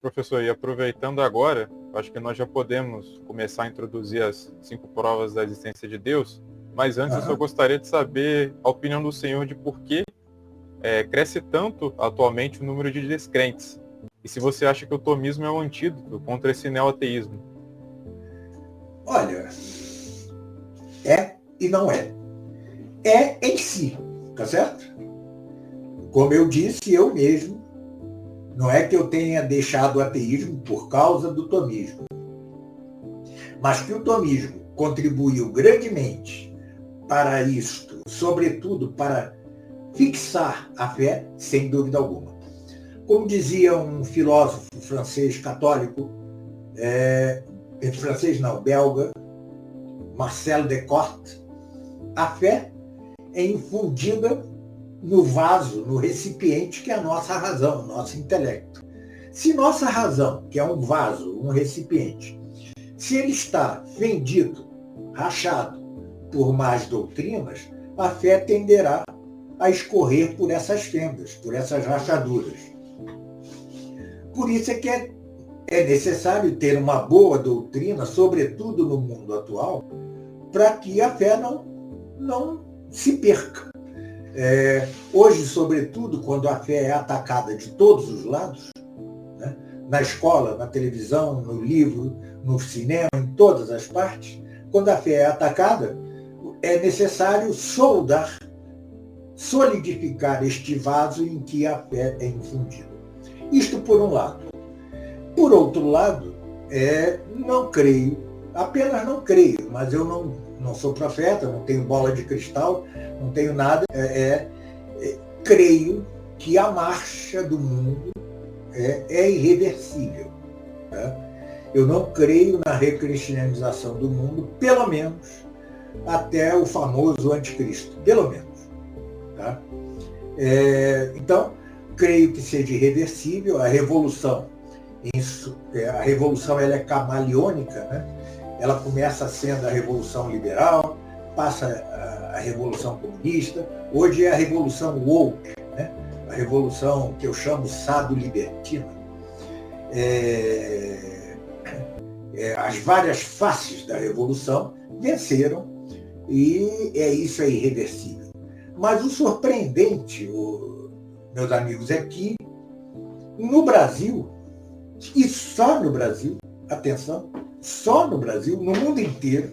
Professor, e aproveitando agora, acho que nós já podemos começar a introduzir as 5 provas da existência de Deus, mas antes eu só gostaria de saber a opinião do senhor de por que cresce tanto atualmente o número de descrentes. E se você acha que o tomismo é um antídoto contra esse neoateísmo. Olha, é e não é. É em si, tá certo? Como eu disse, eu mesmo, não é que eu tenha deixado o ateísmo por causa do tomismo, mas que o tomismo contribuiu grandemente para isto, sobretudo para fixar a fé, sem dúvida alguma. Como dizia um filósofo francês católico, belga, Marcel Descartes, a fé é infundida no vaso, no recipiente que é a nossa razão, o nosso intelecto. Se nossa razão, que é um vaso, um recipiente, se ele está fendido, rachado por más doutrinas, a fé tenderá a escorrer por essas fendas, por essas rachaduras. Por isso é que é necessário ter uma boa doutrina, sobretudo no mundo atual, para que a fé não se perca. Hoje, sobretudo, quando a fé é atacada de todos os lados, né, na escola, na televisão, no livro, no cinema, em todas as partes, quando a fé é atacada, é necessário solidificar este vaso em que a fé é infundida. Isto por um lado. Por outro lado, não creio, apenas não creio, mas eu não sou profeta, não tenho bola de cristal, não tenho nada, creio que a marcha do mundo é irreversível. Tá? Eu não creio na recristianização do mundo, pelo menos até o famoso anticristo, pelo menos. Tá? Então, creio que seja irreversível. A revolução ela é camaleônica, né? Ela começa sendo a Revolução Liberal, passa a Revolução Comunista, hoje é a Revolução Woke, né? A revolução que eu chamo sado-libertina. As várias faces da Revolução venceram e isso é irreversível. Mas o surpreendente, meus amigos, é que no Brasil, e só no Brasil, atenção, só no Brasil, no mundo inteiro,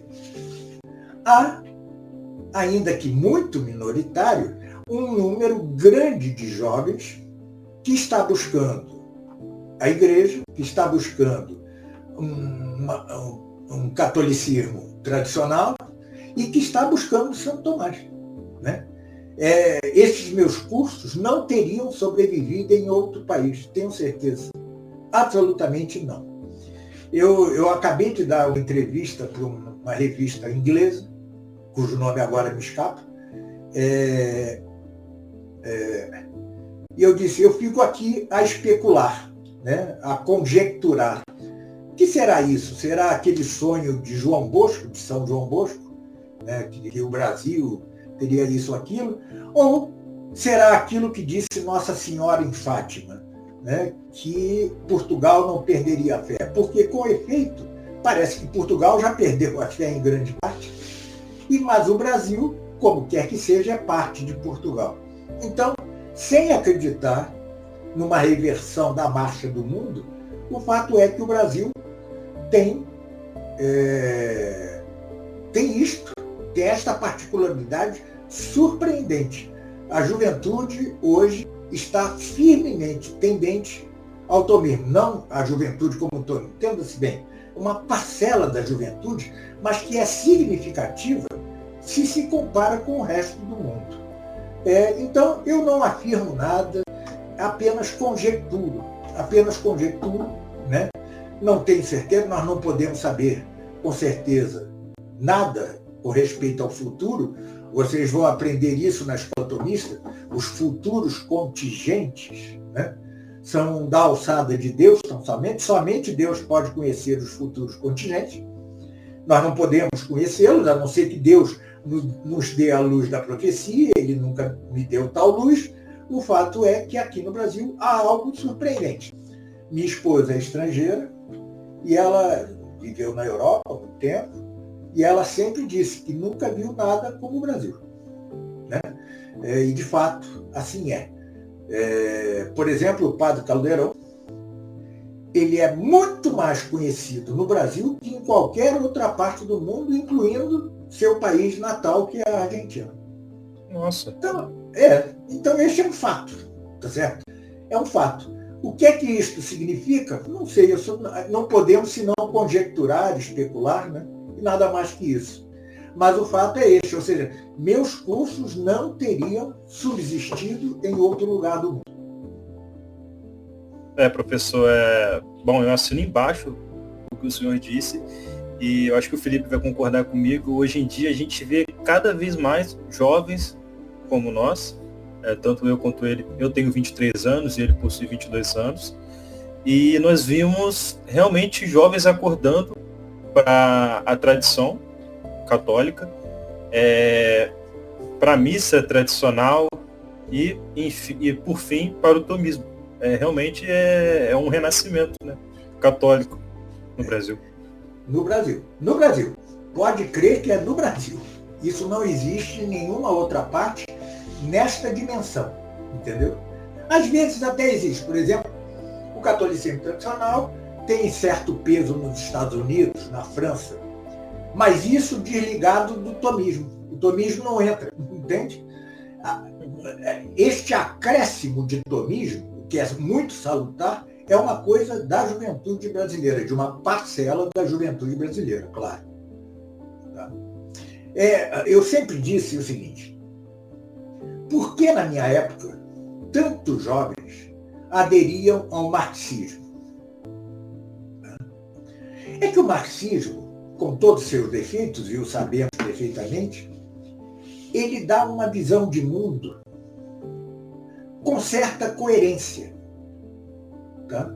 há, ainda que muito minoritário, um número grande de jovens que está buscando a igreja, que está buscando um catolicismo tradicional e que está buscando Santo Tomás. Né? Esses meus cursos não teriam sobrevivido em outro país, tenho certeza. Absolutamente não. Eu acabei de dar uma entrevista para uma revista inglesa, cujo nome agora me escapa, e eu disse, eu fico aqui a especular, né, a conjecturar. O que será isso? Será aquele sonho de João Bosco, de São João Bosco, né, que o Brasil teria isso ou aquilo? Ou será aquilo que disse Nossa Senhora em Fátima, né, que Portugal não perderia a fé? Porque, com efeito, parece que Portugal já perdeu a fé em grande parte, mas o Brasil, como quer que seja, é parte de Portugal. Então, sem acreditar numa reversão da marcha do mundo, o fato é que o Brasil tem esta particularidade surpreendente. A juventude hoje está firmemente tendente ao tomismo. Não a juventude como um todo, entenda-se bem, uma parcela da juventude, mas que é significativa se se compara com o resto do mundo. Então, eu não afirmo nada, apenas conjecturo, né? Não tenho certeza, nós não podemos saber com certeza nada com respeito ao futuro. Vocês vão aprender isso na escola tomista. Os futuros contingentes, né, são da alçada de Deus, então somente Deus pode conhecer os futuros contingentes. Nós não podemos conhecê-los, a não ser que Deus nos dê a luz da profecia. Ele nunca me deu tal luz. O fato é que aqui no Brasil há algo surpreendente. Minha esposa é estrangeira e ela viveu na Europa há muito tempo e ela sempre disse que nunca viu nada como o Brasil, né? E, de fato, assim é. Por exemplo, o Padre Caldeirão, ele é muito mais conhecido no Brasil que em qualquer outra parte do mundo, incluindo seu país natal, que é a Argentina. Nossa. Então esse é um fato, tá certo? É um fato. O que é que isto significa? Não sei, não podemos senão conjecturar, especular, né? E nada mais que isso. Mas o fato é este, ou seja, meus cursos não teriam subsistido em outro lugar do mundo. Professor, bom, eu assino embaixo o que o senhor disse, e eu acho que o Felipe vai concordar comigo. Hoje em dia a gente vê cada vez mais jovens como nós, tanto eu quanto ele. Eu tenho 23 anos e ele possui 22 anos, e nós vimos realmente jovens acordando para a tradição católica, para a missa tradicional e por fim, para o tomismo. Realmente é um renascimento, né, católico no Brasil. No Brasil. Pode crer que é no Brasil. Isso não existe em nenhuma outra parte nesta dimensão, entendeu? Às vezes até existe. Por exemplo, o catolicismo tradicional tem certo peso nos Estados Unidos, na França, mas isso desligado do tomismo. O tomismo não entra, entende? Este acréscimo de tomismo, que é muito salutar, é uma coisa da juventude brasileira, de uma parcela da juventude brasileira, claro. Tá? Eu sempre disse o seguinte: por que na minha época tantos jovens aderiam ao marxismo? É que o marxismo, com todos os seus defeitos, e o sabemos perfeitamente, ele dá uma visão de mundo com certa coerência, tá?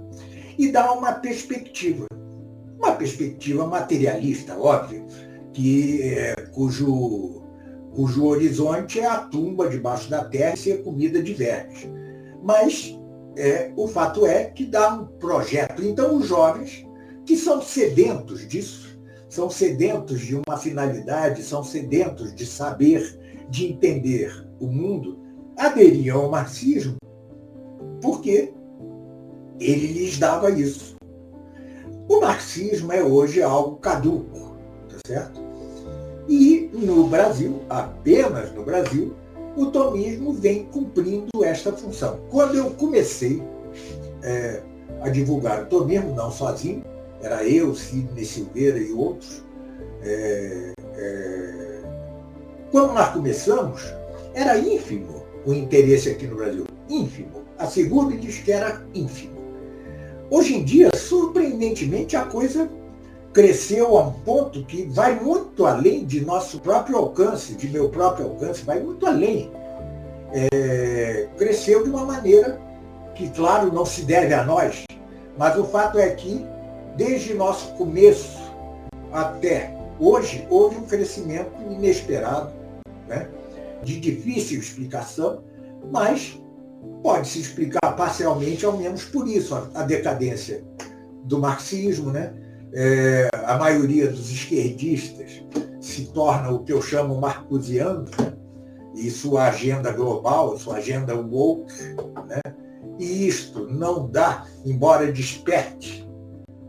E dá uma perspectiva materialista, óbvio, cujo horizonte é a tumba debaixo da terra e ser comida de vermes. Mas o fato é que dá um projeto. Então, os jovens que são sedentos disso, são sedentos de uma finalidade, são sedentos de saber, de entender o mundo, aderiam ao marxismo porque ele lhes dava isso. O marxismo é hoje algo caduco, tá certo? E no Brasil, apenas no Brasil, o tomismo vem cumprindo esta função. Quando eu comecei a divulgar o tomismo, não sozinho, era eu, Sidney Silveira e outros, quando nós começamos, era ínfimo o interesse aqui no Brasil. Ínfimo. Asseguro-lhes que era ínfimo. Hoje em dia, surpreendentemente, a coisa cresceu a um ponto que vai muito além de nosso próprio alcance, de meu próprio alcance, vai muito além. Cresceu de uma maneira que, claro, não se deve a nós, mas o fato é que, desde nosso começo até hoje, houve um crescimento inesperado, né? De difícil explicação, mas pode-se explicar parcialmente, ao menos por isso, a decadência do marxismo, né? A maioria dos esquerdistas se torna o que eu chamo marcusiano, né? E sua agenda global, sua agenda woke, né? E isto não dá, embora desperte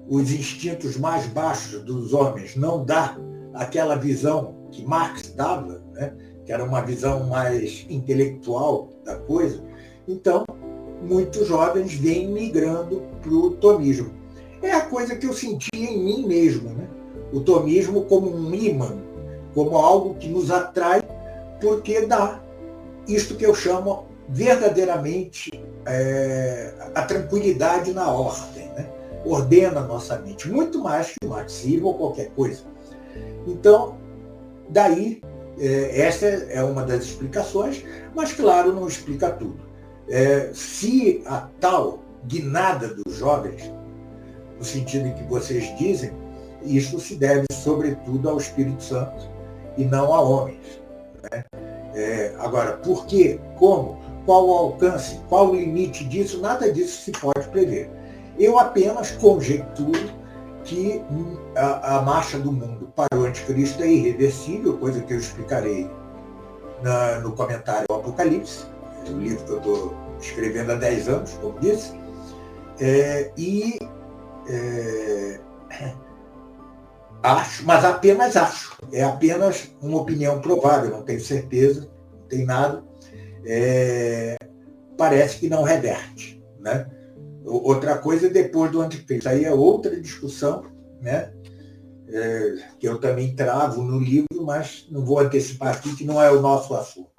os instintos mais baixos dos homens, não dá aquela visão que Marx dava, né? Que era uma visão mais intelectual da coisa. Então, muitos jovens vêm migrando para o tomismo. É a coisa que eu senti em mim mesmo, né? O tomismo como um imã, como algo que nos atrai, porque dá isto que eu chamo verdadeiramente a tranquilidade na ordem, né? Ordena a nossa mente, muito mais que o marxismo ou qualquer coisa. Então, daí, essa é uma das explicações, mas, claro, não explica tudo. Se a tal guinada dos jovens, no sentido em que vocês dizem, isso se deve, sobretudo, ao Espírito Santo e não a homens, né? Agora, por quê? Como? Qual o alcance? Qual o limite disso? Nada disso se pode prever. Eu apenas conjecturo que a marcha do mundo para o anticristo é irreversível, coisa que eu explicarei no comentário ao Apocalipse, o livro que eu estou escrevendo há 10 anos, como disse, acho, mas apenas acho, é apenas uma opinião provável, não tenho certeza, não tem nada, parece que não reverte, né? Outra coisa, depois do anticristo, aí é outra discussão, né? Que eu também travo no livro, mas não vou antecipar aqui, que não é o nosso assunto.